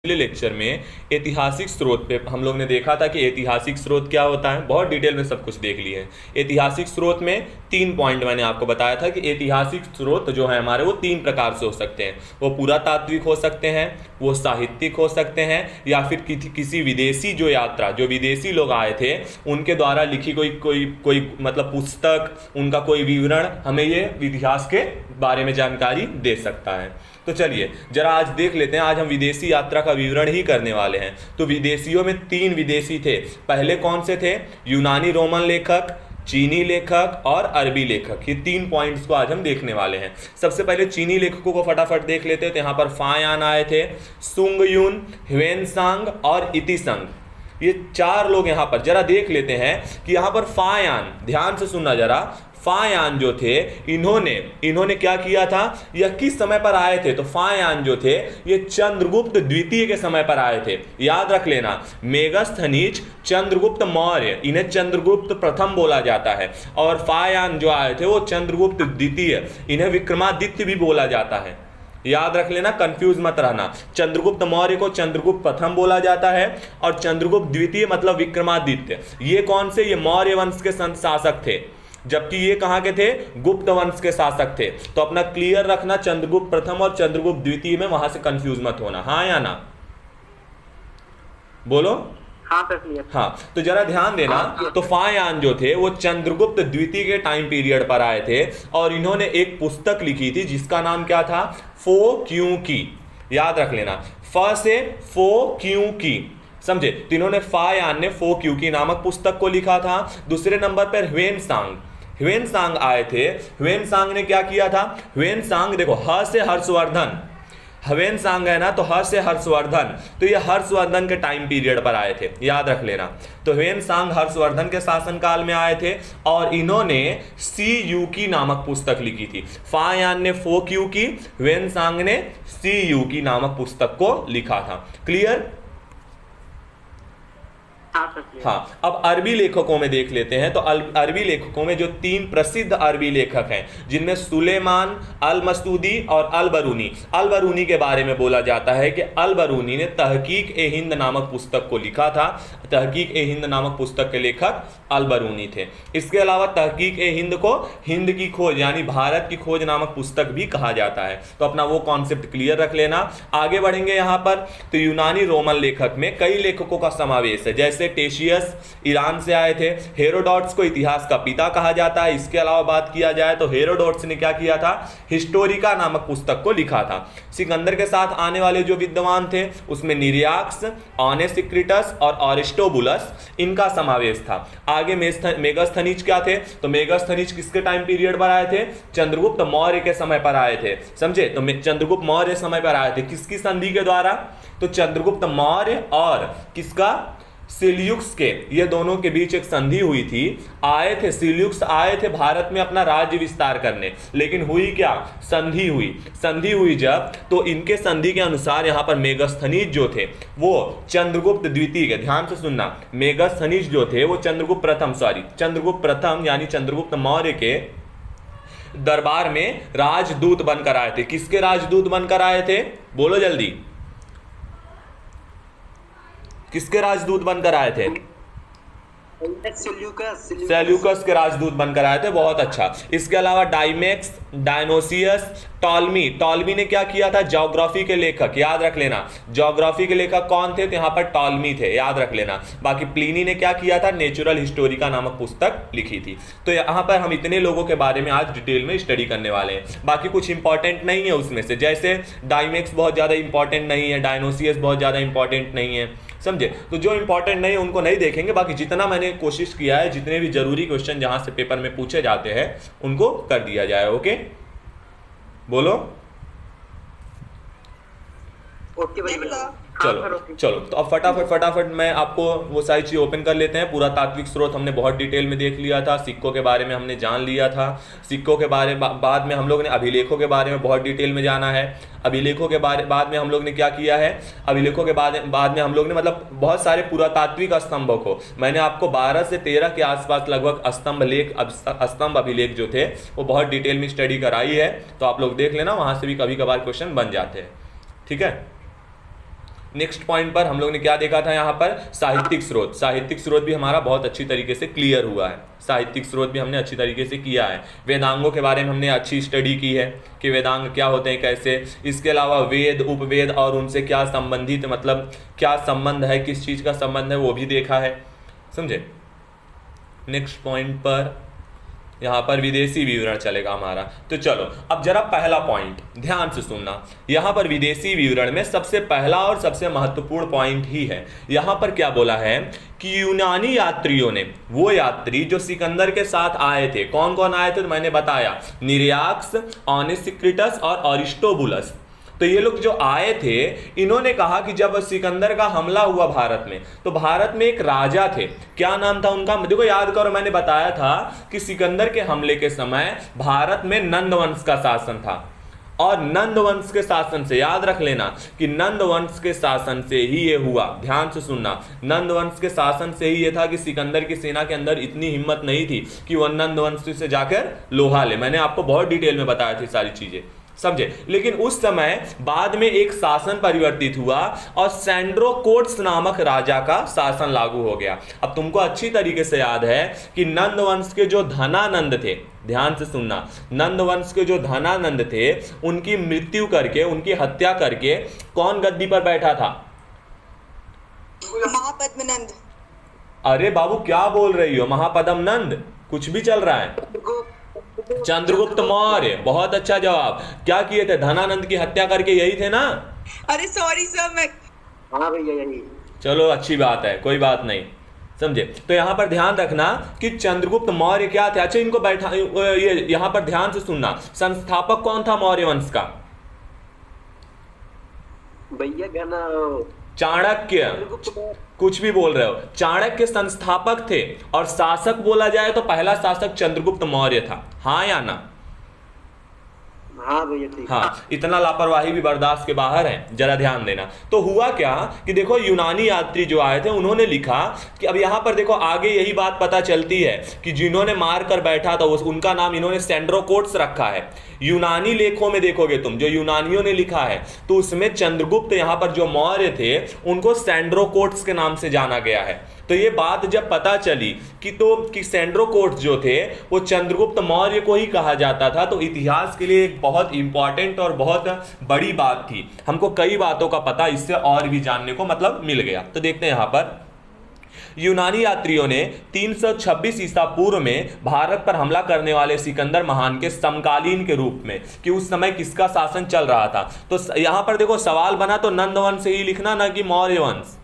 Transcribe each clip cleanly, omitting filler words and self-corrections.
पिछले लेक्चर में ऐतिहासिक स्रोत पे हम लोग ने देखा था कि ऐतिहासिक स्रोत क्या होता है। बहुत डिटेल में सब कुछ देख लिए हैं। ऐतिहासिक स्रोत में 3 पॉइंट मैंने आपको बताया था कि ऐतिहासिक स्रोत जो है हमारे वो 3 प्रकार से हो सकते हैं। वो पुरातात्विक हो सकते हैं, वो साहित्यिक हो सकते हैं, या फिर किसी विदेशी जो यात्रा, जो विदेशी लोग आए थे उनके द्वारा लिखी कोई कोई कोई मतलब पुस्तक, उनका कोई विवरण हमें ये इतिहास के बारे में जानकारी दे सकता है। तो चलिए जरा आज देख लेते हैं। आज हम विदेशी यात्रा का विवरण ही करने वाले हैं। तो विदेशियों में 3 विदेशी थे। पहले कौन से थे? यूनानी रोमन लेखक, चीनी लेखक और अरबी लेखक। ये 3 पॉइंट्स को आज हम देखने वाले हैं। सबसे पहले चीनी लेखकों को फटाफट देख लेते हैं। तो यहाँ पर फायान आए थे, सुंगयुन, ह्वेनसांग और इतिसंग। ये 4 लोग यहाँ पर जरा देख लेते हैं कि यहाँ पर फायान, ध्यान से सुनना जरा, फायान जो थे इन्होंने क्या किया था, यह किस समय पर आए थे? तो फायान जो थे ये चंद्रगुप्त द्वितीय के समय पर आए थे। याद रख लेना, मेगस्थनीज चंद्रगुप्त मौर्य, इन्हें चंद्रगुप्त प्रथम बोला जाता है, और फायान जो आए थे वो चंद्रगुप्त द्वितीय, इन्हें विक्रमादित्य भी बोला जाता है। याद रख लेना, कंफ्यूज मत रहना। चंद्रगुप्त मौर्य को चंद्रगुप्त प्रथम बोला जाता है और चंद्रगुप्त द्वितीय मतलब विक्रमादित्य। ये कौन से? ये मौर्य वंश के शासक थे, जबकि ये कहां के थे? गुप्त वंश के शासक थे। तो अपना क्लियर रखना, चंद्रगुप्त प्रथम और चंद्रगुप्त द्वितीय में, वहां से कंफ्यूज मत होना। हाँ या ना? बोलो। हाँ सर, क्लियर। हाँ, तो जरा ध्यान देना। तो फायान जो थे वो चंद्रगुप्त द्वितीय के टाइम पीरियड पर आए थे और इन्होंने एक पुस्तक लिखी थी जिसका नाम क्या था? फो क्यों की। याद रख लेना, फ से फो क्यों की, समझे? तो इन्होंने फायान ने फो क्यों की नामक पुस्तक को लिखा था। दूसरे नंबर पर ह्वेनसांग आए थे। ह्वेनसांग ने क्या किया था? ह्वेनसांग देखो, ह से हर्षवर्धन, ह्वेनसांग है ना, तो ह से हर्षवर्धन, तो ये हर्षवर्धन के टाइम पीरियड पर आए थे। याद रख लेना। तो ह्वेनसांग हर्षवर्धन के शासनकाल में आए थे और इन्होंने सी यू की नामक पुस्तक लिखी थी। फायान ने फो क्यू की, ह्वेनसांग ने सी यू की नामक पुस्तक को लिखा था। क्लियर? हाँ, अब अरबी लेखकों में देख लेते हैं। तो अरबी लेखकों में जो 3 प्रसिद्ध अरबी लेखक हैं, जिनमें सुलेमान, अल मसूदी और अल बरूनी। अल बरूनी के बारे में बोला जाता है कि अल बरूनी ने तहकीक ए हिंद नामक पुस्तक को लिखा था। तहकीक ए हिंद नामक पुस्तक के लेखक अल बरूनी थे। इसके अलावा तहकीक ए हिंद को हिंद की खोज यानी भारत की खोज नामक पुस्तक भी कहा जाता है। तो अपना वो कॉन्सेप्ट क्लियर रख लेना। आगे बढ़ेंगे यहाँ पर। तो यूनानी रोमन लेखक में कई लेखकों का समावेश है, जैसे टेशियस ईरान से आए थे। हेरोडोटस को इतिहास का पिता कहा जाता है। इसके अलावा बात किया जाए तो हेरोडोटस ने क्या किया था? हिस्टोरिका नामक पुस्तक को लिखा था। सिकंदर के साथ आने वाले जो विद्वान थे उसमें निरियाक्स, ऑनेसिक्रिटस और अरिस्टोबुलस, इनका समावेश था। आगे मेगास्थनीज क्या थे? तो मेगास्थनीज किसके टाइम पीरियड पर आए थे? चंद्रगुप्त मौर्य के समय पर आए थे। समझे? तो चंद्रगुप्त मौर्य समय पर आए थे। किसकी संधि के द्वारा? तो चंद्रगुप्त मौर्य और किसका? सिल्यूक्स के, ये दोनों के बीच एक संधि हुई थी। आए थे सिल्यूक्स, आए थे भारत में अपना राज्य विस्तार करने, लेकिन हुई क्या? संधि हुई जब, तो इनके संधि के अनुसार यहाँ पर मेगास्थनीज जो थे वो चंद्रगुप्त द्वितीय के, ध्यान से सुनना, मेगास्थनीज जो थे वो चंद्रगुप्त प्रथम यानी चंद्रगुप्त मौर्य के दरबार में राजदूत बनकर आए थे। किसके राजदूत बनकर आए थे? बोलो जल्दी, किसके राजदूत बनकर आए थे? सेल्यूकस के राजदूत बनकर आए थे। बहुत अच्छा। इसके अलावा डाइमेक्स, डायनोसियस, टॉलमी ने क्या किया था? ज्योग्राफी के लेखक। याद रख लेना, ज्योग्राफी के लेखक कौन थे? तो यहाँ पर टॉलमी थे। याद रख लेना। बाकी प्लिनी ने क्या किया था? नेचुरल हिस्टोरिका नामक पुस्तक लिखी थी। तो यहाँ पर हम इतने लोगों के बारे में आज डिटेल में स्टडी करने वाले हैं। बाकी कुछ इंपॉर्टेंट नहीं है उसमें से, जैसे डाइमेक्स बहुत ज्यादा इंपॉर्टेंट नहीं है, डायनोसियस बहुत ज्यादा इंपॉर्टेंट नहीं है। समझे? तो जो इंपॉर्टेंट नहीं है उनको नहीं देखेंगे। बाकी जितना मैंने कोशिश किया है, जितने भी जरूरी क्वेश्चन जहां से पेपर में पूछे जाते हैं उनको कर दिया जाए। ओके, बोलो। ओके भाई। चलो तो अब फटाफट मैं आपको वो सारी चीज़ ओपन कर लेते हैं। पुरातात्विक स्रोत हमने बहुत डिटेल में देख लिया था। सिक्कों के बारे में हमने जान लिया था। सिक्कों के बारे बाद में हम लोग ने अभिलेखों के बारे में बहुत डिटेल में जाना है। अभिलेखों के बाद में हम लोग ने क्या किया है? अभिलेखों के बाद में हम लोग ने मतलब बहुत सारे पुरातात्विक स्तंभों को, मैंने आपको 12 से 13 के आसपास लगभग स्तंभ अभिलेख जो थे वो बहुत डिटेल में स्टडी कराई है। तो आप लोग देख लेना, वहां से भी कभी कभार क्वेश्चन बन जाते हैं। ठीक है, नेक्स्ट पॉइंट पर हम लोग ने क्या देखा था यहाँ पर, साहित्यिक स्रोत। साहित्यिक स्रोत भी हमारा बहुत अच्छी तरीके से क्लियर हुआ है, साहित्यिक स्रोत भी हमने अच्छी तरीके से किया है। वेदांगों के बारे में हमने अच्छी स्टडी की है कि वेदांग क्या होते हैं, कैसे। इसके अलावा वेद, उपवेद और उनसे क्या संबंधित, मतलब क्या संबंध है, किस चीज़ का संबंध है, वो भी देखा है, समझे। नेक्स्ट पॉइंट पर यहाँ पर विदेशी विवरण चलेगा हमारा। तो चलो अब जरा पहला पॉइंट ध्यान से सुनना। यहाँ पर विदेशी विवरण में सबसे पहला और सबसे महत्वपूर्ण पॉइंट ही है। यहाँ पर क्या बोला है कि यूनानी यात्रियों ने, वो यात्री जो सिकंदर के साथ आए थे, कौन कौन आए थे तो मैंने बताया, निरियाक्स, ओनेसिक्रिटस और अरिस्टोबुलस। तो ये लोग जो आए थे, इन्होंने कहा कि जब सिकंदर का हमला हुआ भारत में, तो भारत में एक राजा थे, क्या नाम था उनका, देखो याद करो, मैंने बताया था कि सिकंदर के हमले के समय भारत में नंद वंश का शासन था। और नंद वंश के शासन से, याद रख लेना कि नंद वंश के शासन से ही ये हुआ, ध्यान से सुनना, नंद वंश के शासन से ही ये था कि सिकंदर की सेना के अंदर इतनी हिम्मत नहीं थी कि वह नंद वंश से जाकर लोहा ले। मैंने आपको बहुत डिटेल में बताया थी सारी चीजें, समझे। लेकिन उस समय बाद में एक शासन परिवर्तित हुआ और सैंड्रोकोट्स नामक राजा का शासन लागू हो गया। अब तुमको अच्छी तरीके से याद है कि नंद वंश के जो धनानंद थे, ध्यान से सुनना, नंद वंश के जो धनानंद थे, उनकी मृत्यु करके, उनकी हत्या करके कौन गद्दी पर बैठा था, महापद्मनंद। अरे बाबू क्या बोल रही हो, महापद्म नंद, कुछ भी चल रहा है। चंद्रगुप्त मौर्य, बहुत अच्छा जवाब। क्या किए थे, धनानंद की हत्या करके, यही थे ना। अरे सॉरी सर, मैं हाँ भैया यही। चलो अच्छी बात है, कोई बात नहीं, समझे। तो यहां पर ध्यान रखना कि चंद्रगुप्त मौर्य क्या थे। अच्छा इनको बैठा, ये यहां पर ध्यान से सुनना, संस्थापक कौन था मौर्य वंश का, भैया घना चाणक्य, कुछ भी बोल रहे हो, चाणक्य संस्थापक थे। और शासक बोला जाए तो पहला शासक चंद्रगुप्त मौर्य था, हाँ या ना। हाँ भैया ठीक। हाँ, इतना लापरवाही भी बर्दाश्त के बाहर है, जरा ध्यान देना। तो हुआ क्या कि देखो यूनानी यात्री जो आए थे, उन्होंने लिखा कि अब यहाँ पर देखो आगे यही बात पता चलती है कि जिन्होंने मार कर बैठा था उनका नाम इन्होंने सैंड्रोकोट्स रखा है। यूनानी लेखों में देखोगे तुम, जो यूनानियों ने लिखा है, तो उसमें चंद्रगुप्त यहाँ पर जो मौर्य थे उनको सैंड्रोकोट्स के नाम से जाना गया है। तो ये बात जब पता चली कि सैंड्रोकोट्स जो थे वो चंद्रगुप्त मौर्य को ही कहा जाता था, तो इतिहास के लिए एक बहुत इंपॉर्टेंट और बहुत बड़ी बात थी। हमको कई बातों का पता इससे और भी जानने को मतलब मिल गया। तो देखते हैं यहाँ पर, यूनानी यात्रियों ने 326 ईसा पूर्व में भारत पर हमला करने वाले सिकंदर महान के समकालीन के रूप में, कि उस समय किसका शासन चल रहा था। तो यहां पर देखो सवाल बना तो नंद वंश से ही लिखना, ना कि मौर्य वंश।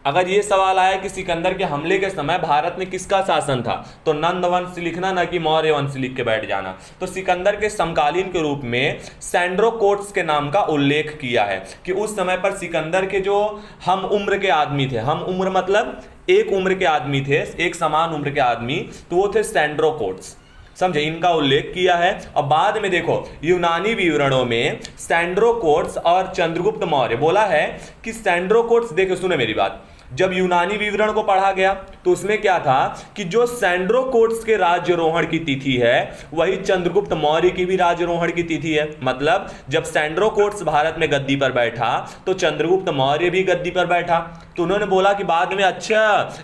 अगर ये सवाल आया कि सिकंदर के हमले के समय भारत में किसका शासन था, तो नंद वंश लिखना, ना कि मौर्य वंश लिख के बैठ जाना। तो सिकंदर के समकालीन के रूप में सैंड्रोकोट्स के नाम का उल्लेख किया है कि उस समय पर सिकंदर के जो हम उम्र के आदमी थे, हम उम्र मतलब एक उम्र के आदमी थे, एक समान उम्र के आदमी, तो वो थे सैंड्रोकोट्स, समझे, इनका उल्लेख किया है। और बाद में देखो यूनानी विवरणों में सैंड्रोकोट्स और चंद्रगुप्त मौर्य बोला है कि सैंड्रोकोट्स, देखो सुने मेरी बात, जब यूनानी विवरण को पढ़ा गया तो उसमें क्या था कि जो सैंड्रोकोट्स के राज्यारोहण की तिथि है वही चंद्रगुप्त मौर्य की भी राज्यारोहण की तिथि है। मतलब जब सैंड्रोकोट्स भारत में गद्दी पर बैठा तो चंद्रगुप्त मौर्य भी गद्दी पर बैठा। तो उन्होंने बोला कि बाद में अच्छा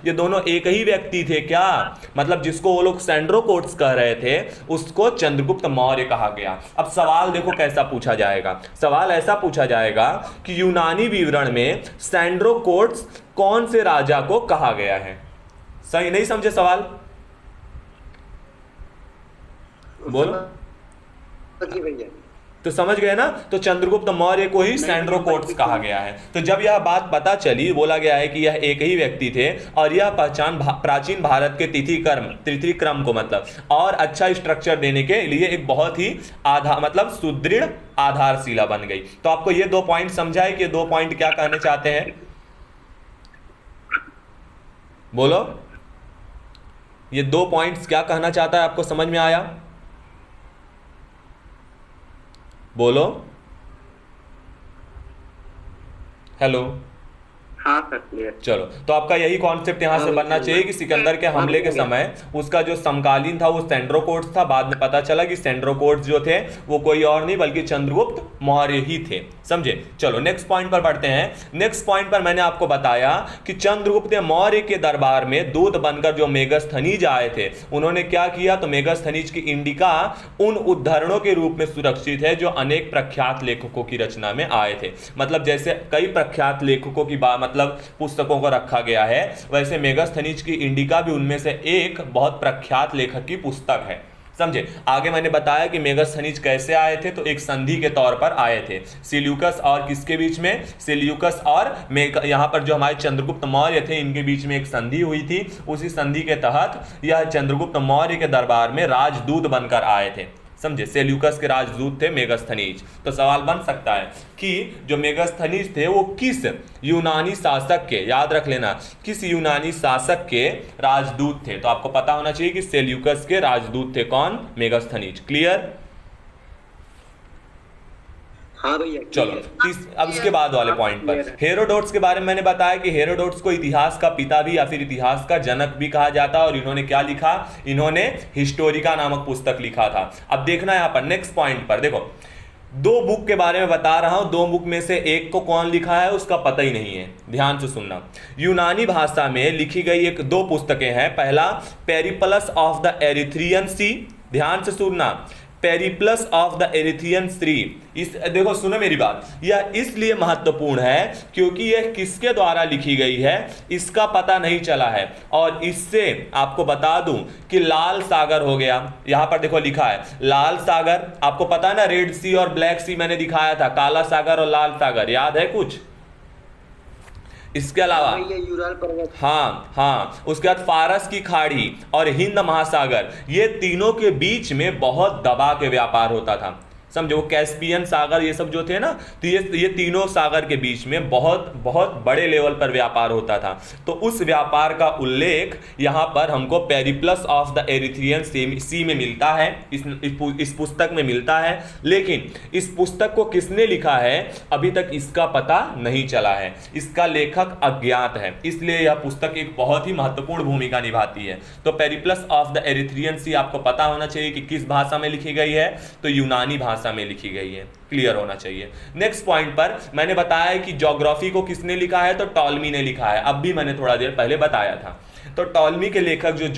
ये दोनों एक ही व्यक्ति थे क्या, मतलब जिसको वो लोग सैंड्रोकोट्स कह रहे थे उसको चंद्रगुप्त मौर्य कहा गया। अब सवाल देखो कैसा पूछा जाएगा, सवाल ऐसा पूछा जाएगा कि यूनानी विवरण में सैंड्रोकोट्स कौन से राजा को कहा गया है। सही नहीं समझे सवाल, बोलो। भैया तो समझ गए ना, तो चंद्रगुप्त मौर्य को ही सैंड्रोकोट्स कहा गया है। तो जब यह बात पता चली, बोला गया है कि यह एक ही व्यक्ति थे और यह पहचान प्राचीन भारत के तिथि क्रम को मतलब और अच्छा स्ट्रक्चर देने के लिए एक बहुत ही मतलब सुदृढ़ आधारशिला बन गई। तो आपको ये 2 पॉइंट समझाए कि 2 पॉइंट क्या कहने चाहते हैं, बोलो। ये 2 पॉइंट्स क्या कहना चाहता है, आपको समझ में आया, बोलो। हेलो, हाँ सर क्लियर। चलो, तो आपका यही कॉन्सेप्ट यहाँ से बनना चाहिए कि सिकंदर के हमले के समय उसका जो समकालीन था वो सेंड्रोकोट्स था। बाद में पता चला कि सेंड्रोकोट्स जो थे वो कोई और नहीं बल्कि चंद्रगुप्त मौर्य ही थे। समझे? चलो नेक्स्ट पॉइंट पर बढ़ते हैं। नेक्स्ट पॉइंट पर मैंने आपको बताया कि चंद्रगुप्त मौर्य के दरबार में दूत बनकर जो मेगस्थनीज आए थे, उन्होंने क्या किया? तो मेगस्थनीज की इंडिका उन उद्धरणों के रूप में सुरक्षित है जो अनेक प्रख्यात लेखकों की रचना में आए थे। मतलब जैसे कई प्रख्यात लेखकों की मतलब पुस्तकों को रखा गया है, वैसे मेगस्थनीज की इंडिका भी उनमें से एक बहुत प्रख्यात लेखक की पुस्तक है। समझे? आगे मैंने बताया कि मेगस्थनीज कैसे आए थे, तो एक संधि के तौर पर आए थे सेल्यूकस और किसके बीच में? सेल्यूकस और यहाँ पर जो हमारे चंद्रगुप्त मौर्य थे इनके बीच में एक संधि हुई थी। उसी संधि के तहत यह चंद्रगुप्त मौर्य के दरबार में राजदूत बनकर आए थे। समझे? सेल्यूकस के राजदूत थे मेगस्थनीज। तो सवाल बन सकता है कि जो मेगस्थनीज थे वो किस यूनानी शासक के, याद रख लेना, किस यूनानी शासक के राजदूत थे? तो आपको पता होना चाहिए कि सेल्यूकस के राजदूत थे। कौन? मेगस्थनीज। क्लियर? हाँ भैया। चलो अब इसके बाद वाले पॉइंट पर हेरोडोट्स के बारे में मैंने बताया कि हेरोडोट्स को इतिहास का पिता भी या फिर इतिहास का जनक भी कहा जाता है। और इन्होंने क्या लिखा? इन्होंने हिस्टोरिका नामक पुस्तक लिखा था। अब देखना यहाँ पर नेक्स्ट पॉइंट पर, देखो दो बुक के बारे में बता रहा हूं, दो बुक में से एक को कौन लिखा है उसका पता ही नहीं है। ध्यान से सुनना। यूनानी भाषा में लिखी गई एक दो पुस्तकें हैं। पहला पेरिप्लस ऑफ द एरिथ्रियन सी, ध्यान से सुनना, पेरिप्लस ऑफ द एरिथ्रियन सी। इस देखो सुनो मेरी बात, यह इसलिए महत्वपूर्ण है क्योंकि यह किसके द्वारा लिखी गई है इसका पता नहीं चला है। और इससे आपको बता दूं कि लाल सागर हो गया, यहां पर देखो लिखा है लाल सागर। आपको पता है ना, रेड सी और ब्लैक सी मैंने दिखाया था, काला सागर और लाल सागर, याद है कुछ? इसके अलावा यूराल पर्वत, हाँ, उसके बाद फारस की खाड़ी और हिंद महासागर, ये तीनों के बीच में बहुत दबा के व्यापार होता था। समझो, कैस्पियन सागर ये सब जो थे ना, तो ये तीनों सागर के बीच में बहुत बहुत बड़े लेवल पर व्यापार होता था। तो उस व्यापार का उल्लेख यहाँ पर हमको पेरिप्लस ऑफ द एरिथ्रियन सी में मिलता है, इस पुस्तक में मिलता है। लेकिन इस पुस्तक को किसने लिखा है अभी तक इसका पता नहीं चला है, इसका लेखक अज्ञात है। इसलिए यह पुस्तक एक बहुत ही महत्वपूर्ण भूमिका निभाती है। तो पेरिप्लस ऑफ द एरिथ्रियन सी आपको पता होना चाहिए कि किस भाषा में लिखी गई है, तो यूनानी भाषा में लिखी गई है। क्लियर होना चाहिए। नेक्स्ट पॉइंट पर मैंने बताया कि ज्योग्राफी को किसने लिखा है, तो टॉलमी ने लिखा है। अब भी मैंने थोड़ा देर पहले बताया था। तो टॉलमी के लेखक जो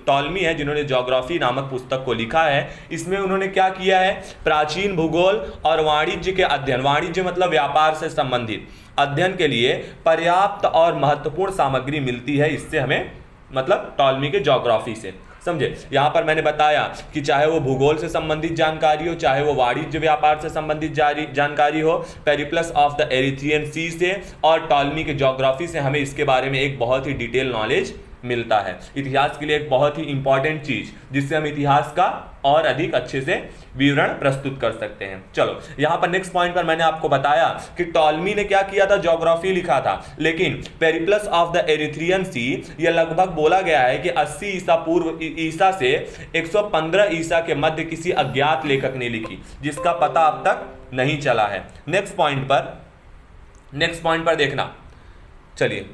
टॉलमी है, जिन्होंने ज्योग्राफी नामक पुस्तक को लिखा है, इसमें उन्होंने क्या किया है? प्राचीन भूगोल और वाणिज्य के अध्ययन, वाणिज्य मतलब व्यापार से संबंधित अध्ययन के लिए पर्याप्त और महत्वपूर्ण सामग्री मिलती है इससे हमें, मतलब टॉलमी के ज्योग्राफी से। समझे? यहां पर मैंने बताया कि चाहे वो भूगोल से संबंधित जानकारी हो, चाहे वो वाणिज्य व्यापार से संबंधित जानकारी हो, पेरिप्लस ऑफ द एरिथ्रियन सी से और टॉलमी के ज्योग्राफी से हमें इसके बारे में एक बहुत ही डिटेल नॉलेज मिलता है। इतिहास के लिए एक बहुत ही इंपॉर्टेंट चीज जिससे हम इतिहास का और अधिक अच्छे से विवरण प्रस्तुत कर सकते हैं। चलो यहां पर नेक्स्ट पॉइंट पर मैंने आपको बताया कि टॉलमी ने क्या किया था? ज्योग्राफी लिखा था। लेकिन पेरिप्लस ऑफ द एरिथ्रियन सी यह लगभग बोला गया है कि 80 ईसा पूर्व ईसा से 115 ईसा के मध्य किसी अज्ञात लेखक ने लिखी, जिसका पता अब तक नहीं चला है। नेक्स्ट पॉइंट पर देखना। चलिए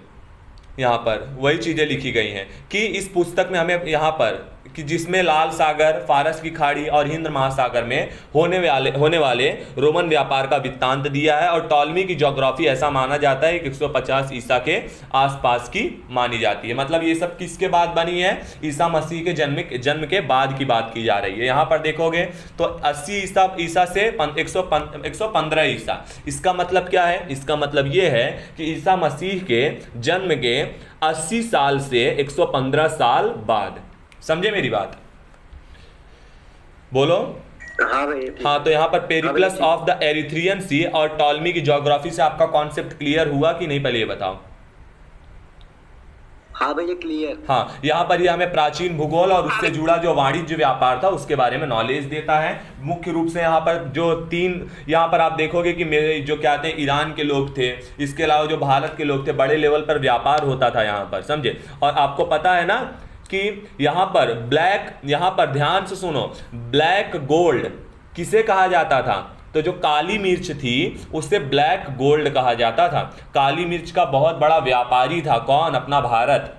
यहाँ पर वही चीजें लिखी गई हैं कि इस पुस्तक में हमें यहाँ पर कि जिसमें लाल सागर, फारस की खाड़ी और हिंद महासागर में होने वाले रोमन व्यापार का वृत्तांत दिया है। और टॉलमी की ज्योग्राफी ऐसा माना जाता है कि 150 ईसा के आसपास की मानी जाती है। मतलब ये सब किसके बाद बनी है? ईसा मसीह के जन्म के बाद की बात की जा रही है। यहाँ पर देखोगे तो 80 ईसा से 115 ईसा, इसका मतलब क्या है? इसका मतलब ये है कि ईसा मसीह के जन्म के 80 साल से 115 साल बाद। समझे मेरी बात? बोलो। हाँ भाई। हाँ, तो यहाँ पर पेरिप्लस ऑफ द एरिथ्रियन सी और टॉलमी की ज्योग्राफी से आपका कॉन्सेप्ट क्लियर हुआ कि नहीं, पहले ये बताओ। हाँ भैया क्लियर। हाँ, यहाँ पर ये हमें प्राचीन भूगोल और उससे जुड़ा जो वाणिज्य व्यापार था उसके बारे में नॉलेज देता है। मुख्य रूप से यहाँ पर जो तीन, यहाँ पर आप देखोगे कि मेरे जो क्या कहते हैं ईरान के लोग थे, इसके अलावा जो भारत के लोग थे, बड़े लेवल पर व्यापार होता था यहाँ पर। समझे? और आपको पता है ना कि यहाँ पर ध्यान से सुनो, ब्लैक गोल्ड किसे कहा जाता था? तो जो काली मिर्च थी उसे ब्लैक गोल्ड कहा जाता था। काली मिर्च का बहुत बड़ा व्यापारी था कौन? अपना भारत,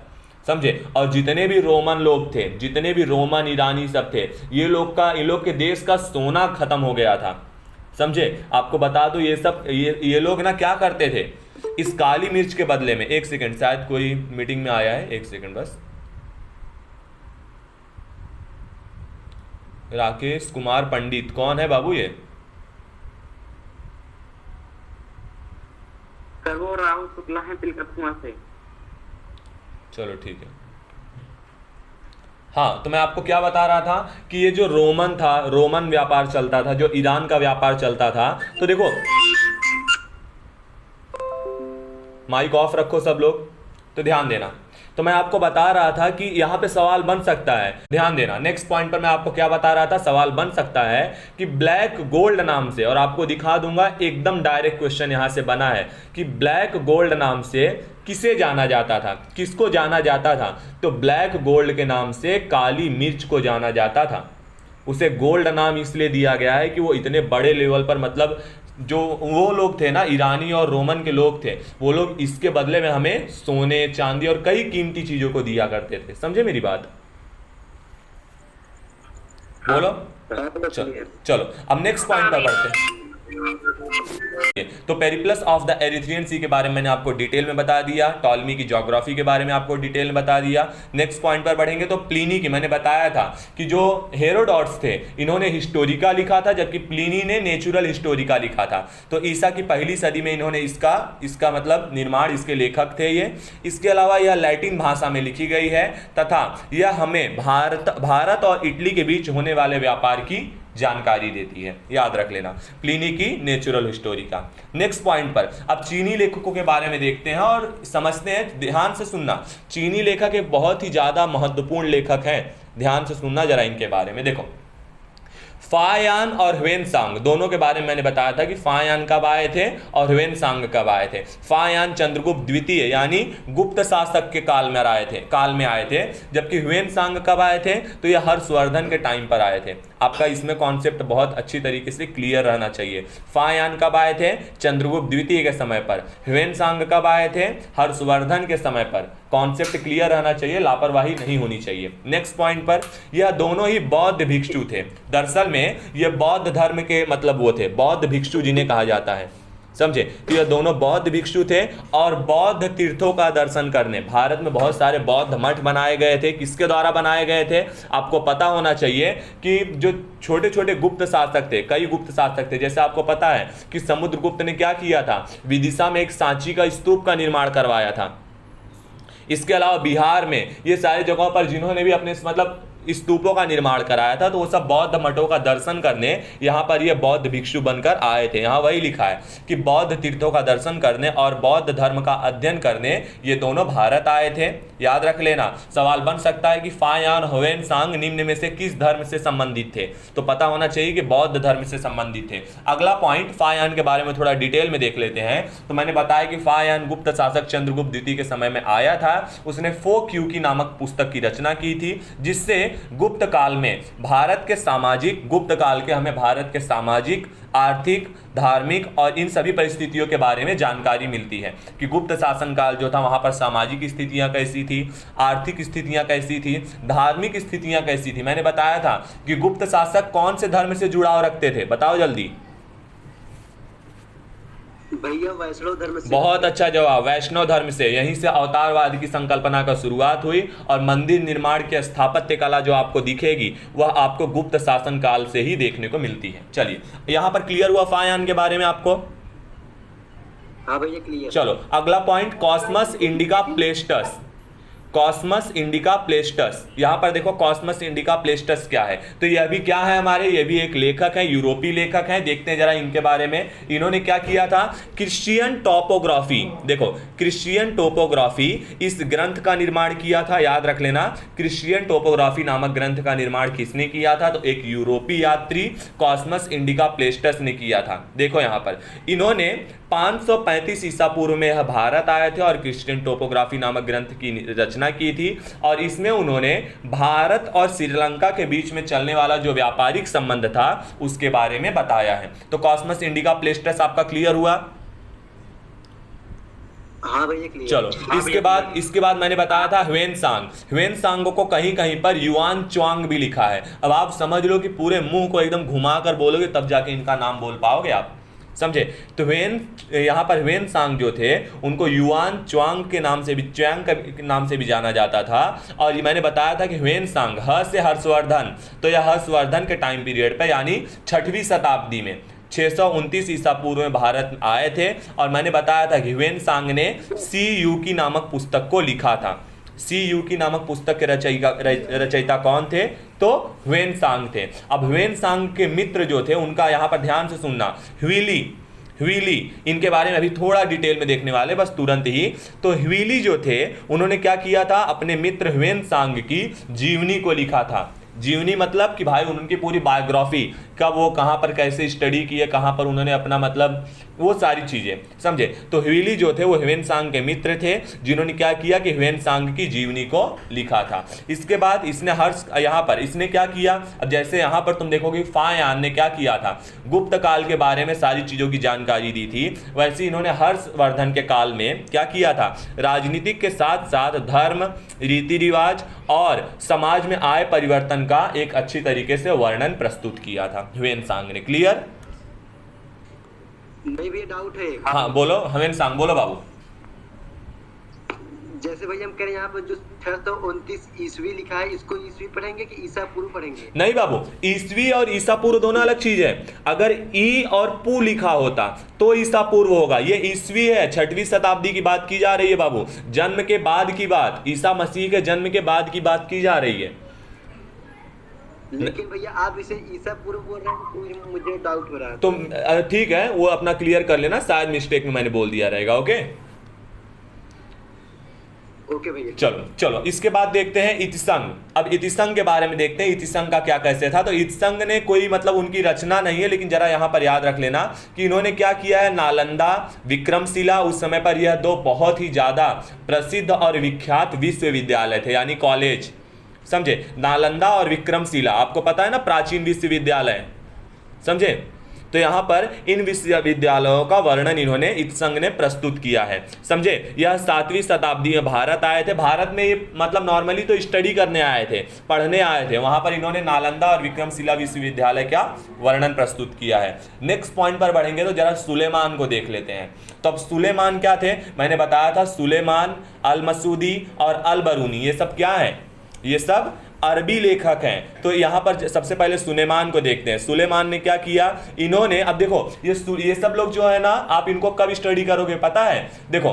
समझे। और जितने भी रोमन लोग थे, जितने भी रोमन ईरानी सब थे, ये लोग के देश का सोना खत्म हो गया था, समझे। आपको बता दो ये सब ये लोग ना क्या करते थे इस काली मिर्च के बदले में। एक सेकंड, शायद कोई मीटिंग में आया है, एक सेकंड बस। राकेश कुमार पंडित कौन है बाबू ये? सर वो राहुल शुक्ला है तिलकतकुआ से। चलो ठीक है। हाँ, तो मैं आपको क्या बता रहा था कि ये जो रोमन था, रोमन व्यापार चलता था, जो ईरान का व्यापार चलता था, तो देखो माइक ऑफ रखो सब लोग, तो ध्यान देना। तो मैं आपको बता रहा था कि यहाँ पे सवाल बन सकता है, ध्यान देना। नेक्स्ट पॉइंट पर मैं आपको क्या बता रहा था, सवाल बन सकता है कि ब्लैक गोल्ड नाम से, और आपको दिखा दूंगा एकदम डायरेक्ट क्वेश्चन यहाँ से बना है कि ब्लैक गोल्ड नाम से किसे जाना जाता था, किसको जाना जाता था? तो ब्लैक गोल्ड के नाम से काली मिर्च को जाना जाता था। उसे गोल्ड नाम इसलिए दिया गया है कि वो इतने बड़े लेवल पर, मतलब जो वो लोग थे ना, ईरानी और रोमन के लोग थे, वो लोग इसके बदले में हमें सोने चांदी और कई कीमती चीजों को दिया करते थे। समझे मेरी बात? बोलो। चलो अब नेक्स्ट पॉइंट पर बढ़ते हैं। तो पेरिप्लस ऑफ द एरिथ्रियन सी के बारे में मैंने आपको डिटेल में बता दिया, टॉलमी की ज्योग्राफी के बारे में आपको डिटेल में बता दिया। नेक्स्ट पॉइंट पर बढ़ेंगे तो प्लिनी की, मैंने बताया था कि जो हेरोडोट्स थे इन्होंने हिस्टोरिका लिखा था, जबकि प्लिनी ने नेचुरल हिस्टोरिका लिखा था। तो ईसा की पहली सदी में इन्होंने इसका मतलब निर्माण, इसके लेखक थे ये। इसके अलावा यह लैटिन भाषा में लिखी गई है तथा यह हमें भारत और इटली के बीच होने वाले व्यापार की जानकारी देती है, याद रख लेना, प्लिनी की नेचुरल हिस्टोरिका। नेक्स्ट पॉइंट पर अब चीनी लेखकों के बारे में देखते हैं और समझते हैं। ध्यान से सुनना, चीनी लेखक एक बहुत ही ज्यादा महत्वपूर्ण लेखक हैं, ध्यान से सुनना जरा इनके बारे में। देखो, फायान और ह्वेनसांग दोनों के बारे में मैंने बताया था कि फायान कब आए थे और ह्वेनसांग कब आए थे। फायान चंद्रगुप्त द्वितीय यानी गुप्त शासक के काल में आए थे, जबकि ह्वेनसांग कब आए थे? तो ये हर्षवर्धन के टाइम पर आए थे। आपका इसमें कॉन्सेप्ट बहुत अच्छी तरीके से क्लियर रहना चाहिए। फायान कब आए थे? चंद्रगुप्त द्वितीय के समय पर। ह्वेनसांग कब आए थे? हर्षवर्धन के समय पर। कॉन्सेप्ट क्लियर रहना चाहिए, लापरवाही नहीं होनी चाहिए। नेक्स्ट पॉइंट पर, यह दोनों ही बौद्ध भिक्षु थे। दरअसल में ये बौद्ध धर्म के मतलब वो थे, बौद्ध भिक्षु जिन्हें कहा जाता है, समझे। तो ये दोनों बौद्ध भिक्षु थे और बौद्ध तीर्थों का दर्शन करने, भारत में बहुत सारे बौद्ध मठ बनाए गए थे। किसके द्वारा बनाए गए थे? आपको पता होना चाहिए कि जो छोटे छोटे गुप्त शासक थे, कई गुप्त शासक थे, जैसे आपको पता है कि समुद्रगुप्त ने क्या किया था, विदिशा में एक सांची का स्तूप का निर्माण करवाया था। इसके अलावा बिहार में ये सारी जगहों पर जिन्होंने भी अपने मतलब स्तूपों का निर्माण कराया था, तो वो सब बौद्ध मठों का दर्शन करने यहाँ पर ये बौद्ध भिक्षु बनकर आए थे। यहाँ वही लिखा है कि बौद्ध तीर्थों का दर्शन करने और बौद्ध धर्म का अध्ययन करने ये दोनों भारत आए थे, याद रख लेना। सवाल बन सकता है कि फायान ह्वेनसांग निम्न में से किस धर्म से संबंधित थे? तो पता होना चाहिए कि बौद्ध धर्म से संबंधित थे। अगला पॉइंट, फायान के बारे में थोड़ा डिटेल में देख लेते हैं। तो मैंने बताया कि फायान गुप्त शासक चंद्रगुप्त द्वितीय के समय में आया था। उसने फो क्यू की नामक पुस्तक की रचना की थी, जिससे गुप्त काल में भारत के सामाजिक, गुप्त काल के हमें भारत के सामाजिक, आर्थिक, धार्मिक और इन सभी परिस्थितियों के बारे में जानकारी मिलती है कि गुप्त शासन काल जो था वहां पर सामाजिक स्थितियां कैसी थी, आर्थिक स्थितियां कैसी थी, धार्मिक स्थितियां कैसी थी। मैंने बताया था कि गुप्त शासक कौन से धर्म से जुड़ाव रखते थे, बताओ जल्दी। भैया वैष्णव धर्म से। बहुत अच्छा जवाब, वैष्णव धर्म से। यहीं से अवतारवाद की संकल्पना का शुरुआत हुई और मंदिर निर्माण की स्थापत्य कला जो आपको दिखेगी वह आपको गुप्त शासन काल से ही देखने को मिलती है। चलिए, यहां पर क्लियर हुआ फायान के बारे में आपको? हाँ भैया क्लियर। चलो अगला point, Cosmas Indicopleustes. Cosmas Indicopleustes, यहां पर देखो कॉस्मस इंडिका प्लेस्टस क्या है? तो यह भी क्या है हमारे, यह भी एक लेखक है, यूरोपीय लेखक है। देखते हैं जरा इनके बारे में। इन्होंने क्या किया था, क्रिश्चियन टोपोग्राफी, देखो क्रिश्चियन टोपोग्राफी, इस ग्रंथ का निर्माण किया था, याद रख लेना। क्रिश्चियन टोपोग्राफी नामक ग्रंथ का निर्माण किसने किया था? तो एक यूरोपीय यात्री कॉस्मस इंडिका प्लेस्टस ने किया था। देखो यहां पर इन्होंने 535 ईसा पूर्व में यह भारत आए थे और क्रिश्चियन टोपोग्राफी नामक ग्रंथ की रचना की थी, और इसमें उन्होंने भारत और श्रीलंका के बीच में चलने वाला जो व्यापारिक संबंध था उसके बारे में बताया है। तो कॉस्मस इंडिका प्लेस्टस आपका क्लियर हुआ? हाँ भैया क्लियर। चलो इसके बाद मैंने बताया था ह्वेनसांग को कहीं कहीं पर युआन च्वांग भी लिखा है। अब आप समझ लो कि पूरे मुंह को एकदम घुमा कर बोलोगे तब जाके इनका नाम बोल पाओगे आप, समझे? तो यहाँ पर ह्वेनसांग जो थे उनको युआन च्वांग के नाम से भी, च्वांग के नाम से भी जाना जाता था। और ये मैंने बताया था कि ह्वेनसांग ह से हर्षवर्धन, तो यह हर्षवर्धन के टाइम पीरियड पे यानी 6वीं शताब्दी में 629 ईसा पूर्व में भारत आए थे। और मैंने बताया था कि ह्वेनसांग ने सी यू की नामक पुस्तक को लिखा था। सी यू की नामक पुस्तक के रचयिता कौन थे? तो ह्वेनसांग थे। अब ह्वेनसांग के मित्र जो थे उनका यहाँ पर ध्यान से सुनना, ह्वीली, इनके बारे में अभी थोड़ा डिटेल में देखने वाले, बस तुरंत ही। तो ह्वीली जो थे उन्होंने क्या किया था, अपने मित्र ह्वेनसांग की जीवनी को लिखा था। जीवनी मतलब कि भाई उनकी पूरी बायोग्राफी, कब वो कहाँ पर कैसे स्टडी किए, कहाँ पर उन्होंने अपना मतलब वो सारी चीज़ें, समझे? तो ह्वीली जो थे वो ह्वेनसांग के मित्र थे जिन्होंने क्या किया कि ह्वेनसांग की जीवनी को लिखा था। इसके बाद इसने यहाँ पर इसने क्या किया, अब जैसे यहाँ पर तुम देखोगे फायान ने क्या किया था, गुप्त काल के बारे में सारी चीज़ों की जानकारी दी थी। वैसे इन्होंने हर्षवर्धन के काल में क्या किया था, राजनीतिक के साथ साथ धर्म, रीति रिवाज और समाज में आए परिवर्तन का एक अच्छी तरीके से वर्णन प्रस्तुत किया था ह्वेनसांग ने। क्लियर? नहीं भैया डाउट है। हाँ बोलो ह्वेनसांग, बोलो बाबू। जैसे भैया हम कह रहे हैं यहाँ पर जो 629 ईस्वी लिखा है, इसको ईस्वी पढ़ेंगे कि ईसा पूर्व पढ़ेंगे? नहीं बाबू, ईस्वी और ईसा पूर्व दोनों अलग चीज है। अगर ई और पू लिखा होता तो ईसा पूर्व होगा। ये ईस्वी है, 6वीं शताब्दी की बात की जा रही है बाबू, जन्म के बाद की बात, ईसा मसीह के जन्म के बाद की बात की जा रही है। लेकिन भैया आप इसे ईसा पूर्व बोल रहे हैं तो मुझे डाउट हो रहा है। तो ठीक है, वो अपना क्लियर कर लेना, शायद मिस्टेक में मैंने बोल दिया रहेगा। ओके ओके भैया। चलो इसके बाद देखते हैं इतिसंग। अब इतिसंग के बारे में देखते हैं, इतिसंग का क्या कैसे था। तो इतिसंग ने कोई मतलब उनकी रचना नहीं है, लेकिन जरा यहाँ पर याद रख लेना कि इन्होंने क्या किया है, नालंदा, विक्रमशिला, उस समय पर यह दो बहुत ही ज्यादा प्रसिद्ध और विख्यात विश्वविद्यालय थे, यानी कॉलेज, समझे? नालंदा और विक्रमशिला, आपको पता है ना, प्राचीन विश्वविद्यालय, समझे? तो यहाँ पर इन विश्वविद्यालयों का वर्णन इन्होंने इत्संग ने प्रस्तुत किया है, समझे? यह 7वीं शताब्दी में भारत आए थे। भारत में ये मतलब नॉर्मली तो स्टडी करने आए थे, पढ़ने आए थे। वहाँ पर इन्होंने नालंदा और विक्रमशिला विश्वविद्यालय का वर्णन प्रस्तुत किया है। नेक्स्ट पॉइंट पर बढ़ेंगे तो जरा सुलेमान को देख लेते हैं। तो अब सुलेमान क्या थे, मैंने बताया था, सुलेमान, अल मसूदी और अल बरूनी, ये सब क्या है, ये सब अरबी लेखक हैं। तो यहाँ पर सबसे पहले सुलेमान को देखते हैं। सुलेमान ने क्या किया, इन्होंने, अब देखो ये सब लोग जो है ना, आप इनको कब स्टडी करोगे पता है? देखो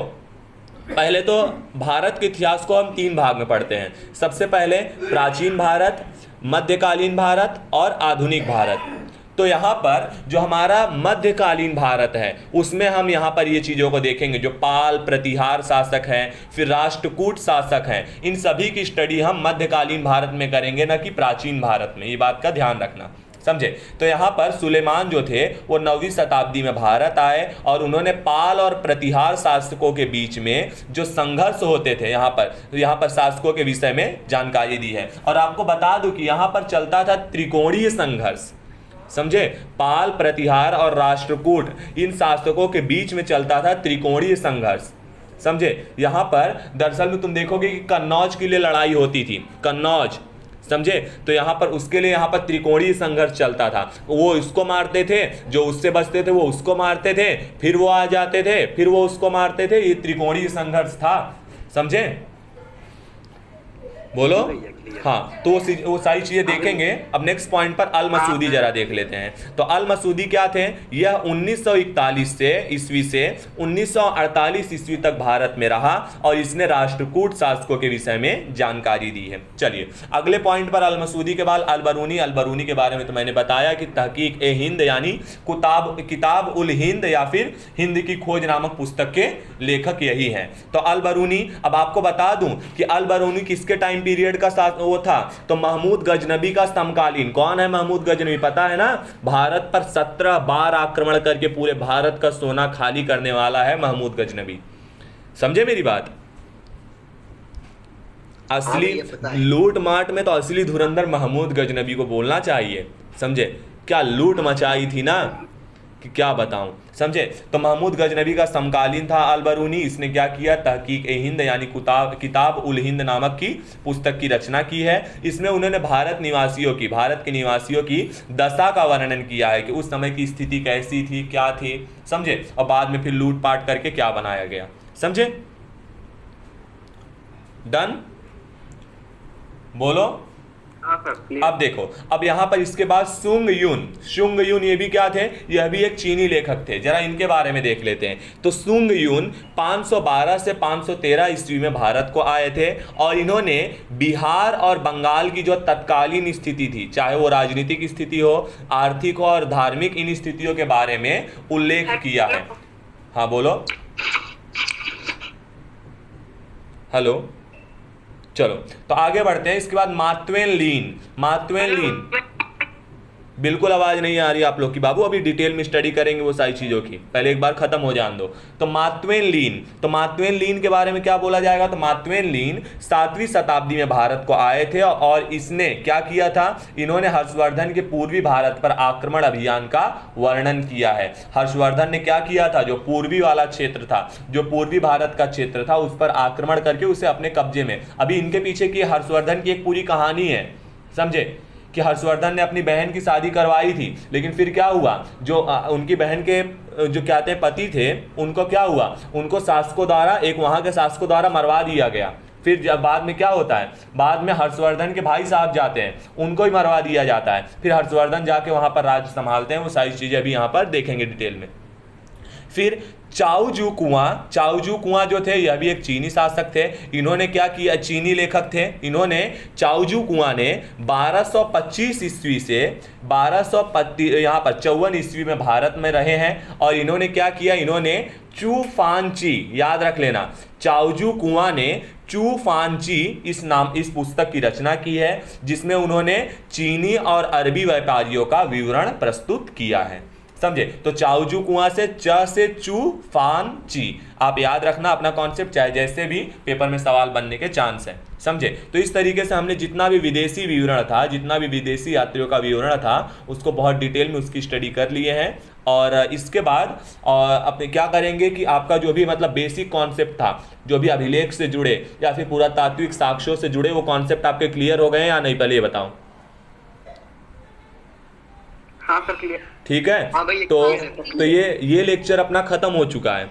पहले तो भारत के इतिहास को हम 3 भाग में पढ़ते हैं। सबसे पहले प्राचीन भारत, मध्यकालीन भारत और आधुनिक भारत। तो यहाँ पर जो हमारा मध्यकालीन भारत है उसमें हम यहाँ पर ये चीज़ों को देखेंगे, जो पाल प्रतिहार शासक हैं, फिर राष्ट्रकूट शासक हैं, इन सभी की स्टडी हम मध्यकालीन भारत में करेंगे, ना कि प्राचीन भारत में। ये बात का ध्यान रखना, समझे? तो यहाँ पर सुलेमान जो थे वो 9वीं शताब्दी में भारत आए और उन्होंने पाल और प्रतिहार शासकों के बीच में जो संघर्ष होते थे यहाँ पर शासकों के विषय में जानकारी दी है। और आपको बता दूं कि यहाँ पर चलता था त्रिकोणीय संघर्ष, समझे? पाल, प्रतिहार और राष्ट्रकूट, इन शासकों के बीच में चलता था त्रिकोणीय संघर्ष, समझे? यहाँ पर दरअसल में तुम देखोगे कि कन्नौज के लिए लड़ाई होती थी, कन्नौज, समझे? तो यहाँ पर उसके लिए यहाँ पर त्रिकोणीय संघर्ष चलता था। वो इसको मारते थे, जो उससे बचते थे वो उसको मारते थे, फिर वो आ जाते थे, फिर वो उसको मारते थे। ये त्रिकोणीय संघर्ष था, समझे? बोलो। हाँ, तो वो सारी चीजें देखेंगे। अब नेक्स्ट पॉइंट पर अल मसूदी जरा देख लेते हैं। तो अल मसूदी क्या थे, यह 1941 से ईस्वी से 1948 ईस्वी तक भारत में रहा और इसने राष्ट्रकूट शासकों के विषय में जानकारी दी है। चलिए अगले पॉइंट पर अल मसूदी के बाद अल बरूनी के बारे में तो मैंने बताया कि तहकीक ए हिंद यानी किताब उल हिंद या फिर हिंद की खोज नामक पुस्तक के लेखक यही हैं। तो अल बरूनी, अब आपको बता दूं कि अल बरूनी किसके टाइम टाइम पीरियड का वो था? तो महमूद गजनबी का समकालीन। कौन है महमूद गजनबी, पता है ना? भारत पर 17 बार आक्रमण करके पूरे भारत का सोना खाली करने वाला है महमूद गजनबी। समझे मेरी बात? असली लूट माट में तो असली धुरंधर महमूद गजनबी को बोलना चाहिए। समझे? क्या लूट मचाई थी ना, कि क्या बताऊं। समझे? तो महमूद गजनबी का समकालीन था अल-बरूनी। इसने क्या किया? तहकीक ए हिंद यानी किताब उल हिंद नामक की पुस्तक की रचना की है। इसमें उन्होंने भारत के निवासियों की दशा का वर्णन किया है कि उस समय की स्थिति कैसी थी, क्या थी। समझे? और बाद में फिर लूटपाट करके क्या बनाया गया। समझे? डन? बोलो। हाँ सर, क्लियर। अब देखो, अब यहां पर इसके बाद सुंग यून ये भी क्या थे? यह भी एक चीनी लेखक थे। जरा इनके बारे में देख लेते हैं। तो सुंग यून 512 से 513 ईस्वी में भारत को आए थे और इन्होंने बिहार और बंगाल की जो तत्कालीन स्थिति थी, चाहे वो राजनीतिक स्थिति हो, आर्थिक हो और धार्मिक, इन स्थितियों के बारे में उल्लेख किया है। हाँ बोलो। हेलो, चलो तो आगे बढ़ते हैं। इसके बाद मार्क्वेन लीन। बिल्कुल आवाज नहीं आ रही आप लोग की बाबू, अभी डिटेल में स्टडी करेंगे वो सारी चीजों की, पहले एक बार खत्म हो जान दो। तो मार्क्वेन लीन के बारे में क्या बोला जाएगा? तो मार्क्वेन लीन 7वीं शताब्दी में भारत को आए थे और इसने क्या किया था? इन्होंने हर्षवर्धन के पूर्वी भारत पर आक्रमण अभियान का वर्णन किया है। हर्षवर्धन ने क्या किया था? जो पूर्वी वाला क्षेत्र था, जो पूर्वी भारत का क्षेत्र था, उस पर आक्रमण करके उसे अपने कब्जे में। अभी इनके पीछे की हर्षवर्धन की एक पूरी कहानी है। समझे? कि हर्षवर्धन ने अपनी बहन की शादी करवाई थी, लेकिन फिर क्या हुआ? जो उनकी बहन के जो कहते हैं पति थे, उनको क्या हुआ? उनको शासकों द्वारा, एक वहां के शासकों द्वारा मरवा दिया गया। फिर जब बाद में क्या होता है? बाद में हर्षवर्धन के भाई साहब जाते हैं, उनको ही मरवा दिया जाता है। फिर हर्षवर्धन जाके वहां पर राज्य संभालते हैं। वो सारी चीजें अभी यहाँ पर देखेंगे डिटेल में। फिर चाओजू कुआं जो थे, यह भी एक चीनी शासक थे। इन्होंने क्या किया? चीनी लेखक थे। इन्होंने, चाओजू कुआं ने 1225 ईस्वी से 1254 ईस्वी में भारत में रहे हैं। और इन्होंने क्या किया? इन्होंने चूफानची, याद रख लेना, चाओजू कुआं ने चूफानची इस पुस्तक की रचना की है, जिसमें उन्होंने चीनी और अरबी व्यापारियों का विवरण प्रस्तुत किया है। समझे? तो चाओजू कुआं से च से चू फान ची, आप याद रखना अपना कॉन्सेप्ट, चाहे जैसे भी पेपर में सवाल बनने के चांस है। समझे? तो इस तरीके से हमने जितना भी विदेशी विवरण था, जितना भी विदेशी यात्रियों का विवरण था, उसको बहुत डिटेल में उसकी स्टडी कर लिए हैं। और इसके बाद अपने क्या करेंगे कि आपका जो भी मतलब बेसिक कॉन्सेप्ट था, जो भी अभिलेख से जुड़े या फिर पुरातात्विक साक्ष्यों से जुड़े, वो कॉन्सेप्ट आपके क्लियर हो गए या नहीं, पहले ये बताओ। हाँ सर, क्लियर। ठीक है? हाँ भाई, तो ये लेक्चर अपना खत्म हो चुका है।